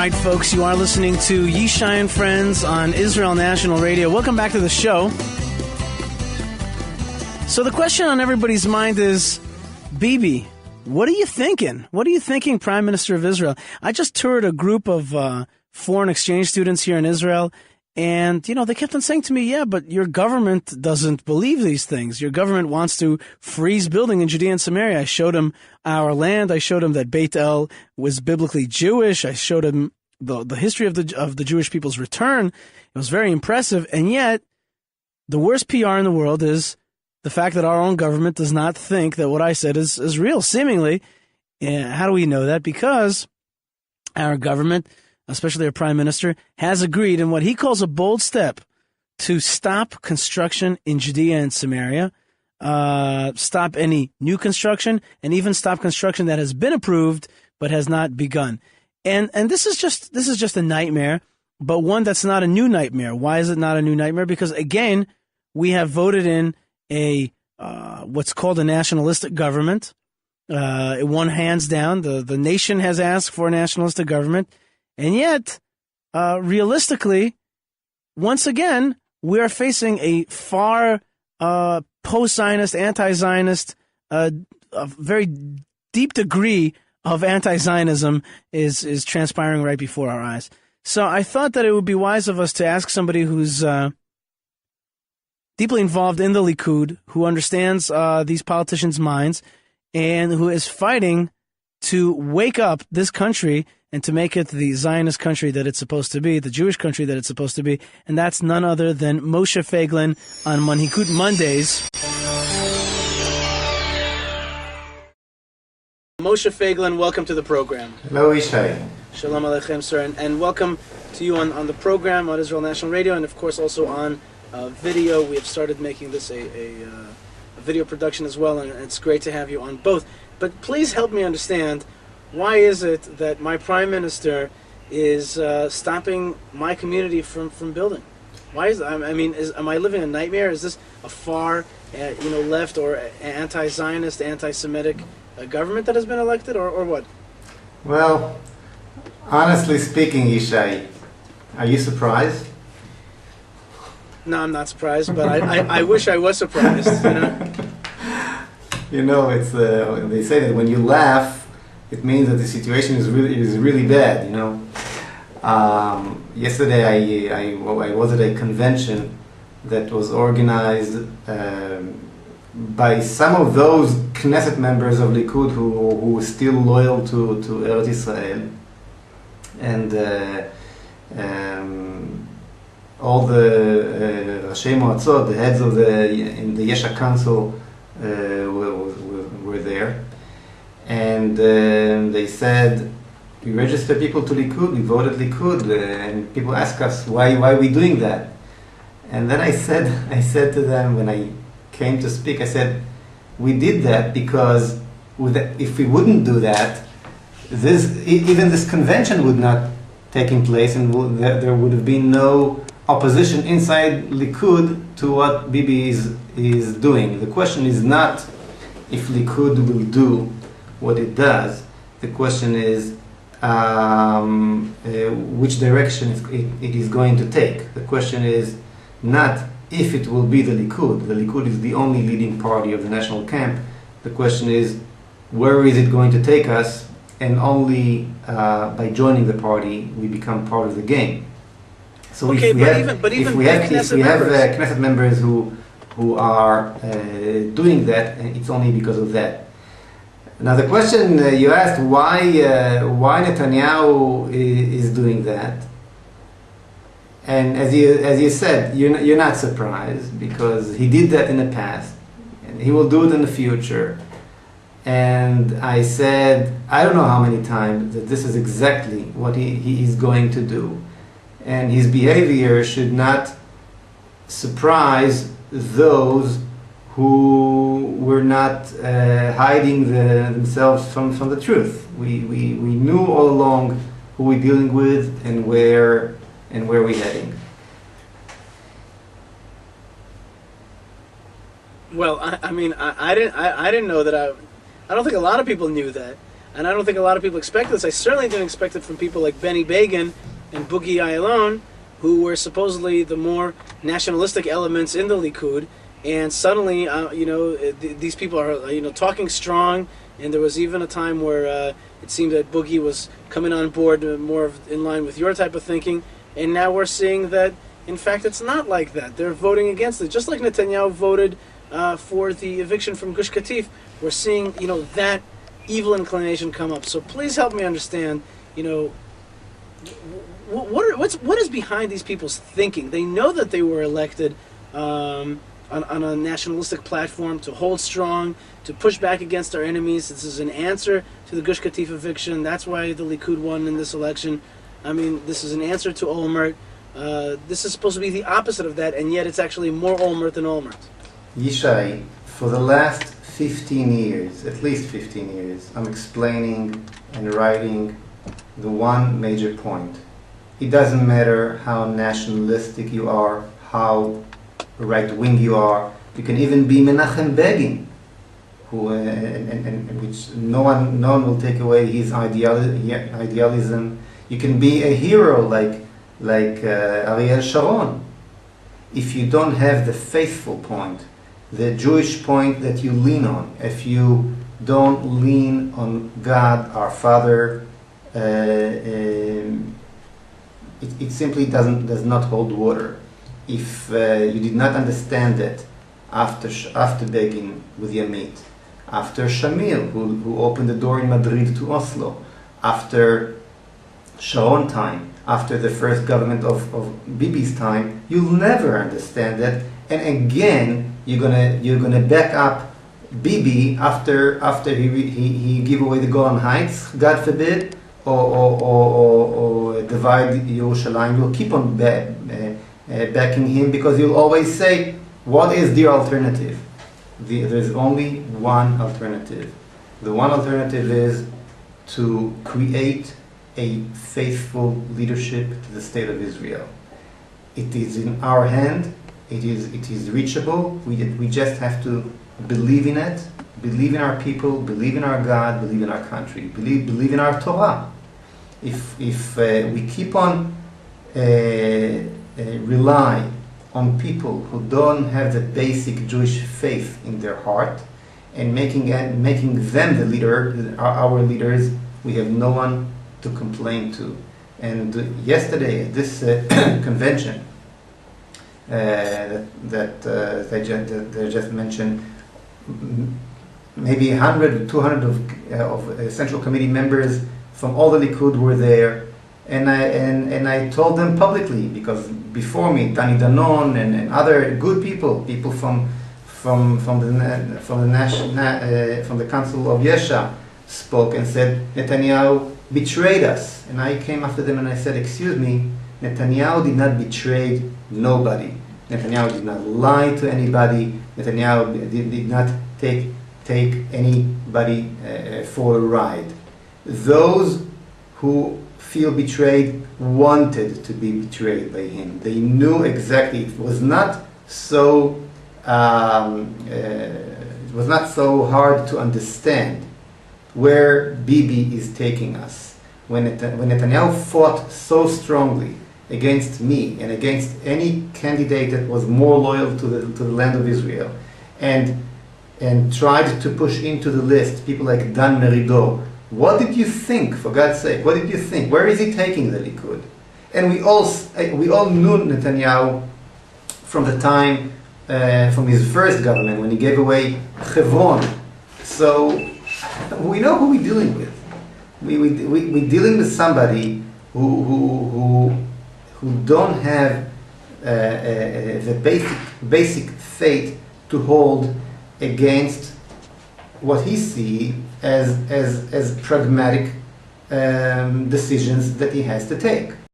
right, folks, you are listening to Yishai and Friends on Israel National Radio. Welcome back to the show. So the question on everybody's mind is, Bibi, what are you thinking? What are you thinking, Prime Minister of Israel? I just toured a group of foreign exchange students here in Israel, and, you know, they kept on saying to me, yeah, but your government doesn't believe these things. Your government wants to freeze building in Judea and Samaria. I showed them our land. I showed them that Beit El was biblically Jewish. I showed them the history of the Jewish people's return. It was very impressive. And yet, the worst PR in the world is the fact that our own government does not think that what I said is real, seemingly. How do we know that? Because our government, especially our prime minister, has agreed in what he calls a bold step to stop construction in Judea and Samaria, stop any new construction, and even stop construction that has been approved but has not begun. And this is just a nightmare, but one that's not a new nightmare. Why is it not a new nightmare? Because again, we have voted in a what's called a nationalistic government. It won hands down. The nation has asked for a nationalistic government. And yet, realistically, once again, we are facing a far post-Zionist, anti-Zionist, a very deep degree of anti-Zionism is transpiring right before our eyes. So I thought that it would be wise of us to ask somebody who's deeply involved in the Likud, who understands these politicians' minds, and who is fighting to wake up this country and to make it the Zionist country that it's supposed to be, the Jewish country that it's supposed to be, and that's none other than Moshe Feiglin on Manhigut Mondays. Moshe Feiglin, welcome to the program. Hello, Yishai. Shalom Aleichem, sir, and welcome to you on the program on Israel National Radio, and of course also on video. We have started making this a video production as well, and it's great to have you on both. But please help me understand, why is it that my prime minister is stopping my community from building? Why is am I living a nightmare? Is this a far, left or anti-Zionist, anti-Semitic government that has been elected, or what? Well, honestly speaking, Yishai, are you surprised? No, I'm not surprised, but I wish I was surprised. It's they say that when you laugh, it means that the situation is really bad. Yesterday I was at a convention that was organized by some of those Knesset members of Likud who are still loyal to Eretz Israel, and all the Rashei Moatzot, the heads of in the Yesha Council, were there, and they said, we register people to Likud, we voted Likud, and people ask us why are we doing that? And then I said to them, when I came to speak, I said, we did that because if we wouldn't do that, even this convention would not taking place, and there would have been no opposition inside Likud to what Bibi is doing. The question is not if Likud will do what it does. The question is which direction it is going to take. The question is not if it will be the Likud. The Likud is the only leading party of the national camp. The question is, where is it going to take us? And only by joining the party we become part of the game. So okay, if we have Knesset members who are doing that, it's only because of that. Now the question you asked, why Netanyahu is doing that, and as you said, you're not surprised, because he did that in the past and he will do it in the future. And I said, I don't know how many times, that this is exactly what he is going to do. And his behavior should not surprise those who were not hiding themselves from the truth. We knew all along who we're dealing with and where we're heading. Well, I didn't know that. I don't think a lot of people knew that. and I don't think a lot of people expect this. I certainly didn't expect it from people like Benny Begin and Boogie Ayalon, who were supposedly the more nationalistic elements in the Likud, and suddenly, these people are, talking strong, and there was even a time where it seemed that Boogie was coming on board more in line with your type of thinking, and now we're seeing that, in fact, it's not like that. They're voting against it. Just like Netanyahu voted for the eviction from Gush Katif, we're seeing, that evil inclination come up. So please help me understand, what is behind these people's thinking? They know that they were elected on a nationalistic platform to hold strong, to push back against our enemies. This is an answer to the Gush Katif eviction. That's why the Likud won in this election. I mean, this is an answer to Olmert. This is supposed to be the opposite of that, and yet it's actually more Olmert than Olmert. Yishai, for the last 15 years, at least 15 years, I'm explaining and writing the one major point. It doesn't matter how nationalistic you are, how right-wing you are. You can even be Menachem Begin, who, and which no one will take away his idealism. You can be a hero like Ariel Sharon. If you don't have the faithful point, the Jewish point that you lean on, if you don't lean on God, our Father, it simply does not hold water. If you did not understand that after Begin with Yamit, after Shamil, who opened the door in Madrid to Oslo, after Sharon time, after the first government of Bibi's time, you'll never understand that. And again, you're gonna back up Bibi after he give away the Golan Heights, God forbid, or divide Yerushalayim. You'll keep on backing him because you'll always say, what is the alternative? There's only one alternative. The one alternative is to create a faithful leadership to the state of Israel. It is in our hand. It is reachable. We just have to believe in it, believe in our people, believe in our God, believe in our country, believe in our Torah. If we keep on rely on people who don't have the basic Jewish faith in their heart and making them the leader, our leaders, we have no one to complain to. And yesterday at this convention that they just mentioned, maybe 100, 200 of Central Committee members from all the Likud were there, and I told them publicly, because before me, Dani Danon and other good people from the Council of Yesha spoke and said Netanyahu betrayed us, and I came after them and I said, excuse me, Netanyahu did not betray nobody. Netanyahu did not lie to anybody. Netanyahu did not take anybody for a ride. Those who feel betrayed wanted to be betrayed by him. They knew exactly. It was not so hard to understand where Bibi is taking us. When Netanyahu fought so strongly against me and against any candidate that was more loyal to the land of Israel, and tried to push into the list people like Dan Merido, what did you think, for God's sake? What did you think? Where is he taking the Likud? And we all knew Netanyahu from the time, from his first government, when he gave away Hebron. So we know who we're dealing with. We're dealing with somebody who don't have the basic faith to hold against what he sees as pragmatic decisions that he has to take.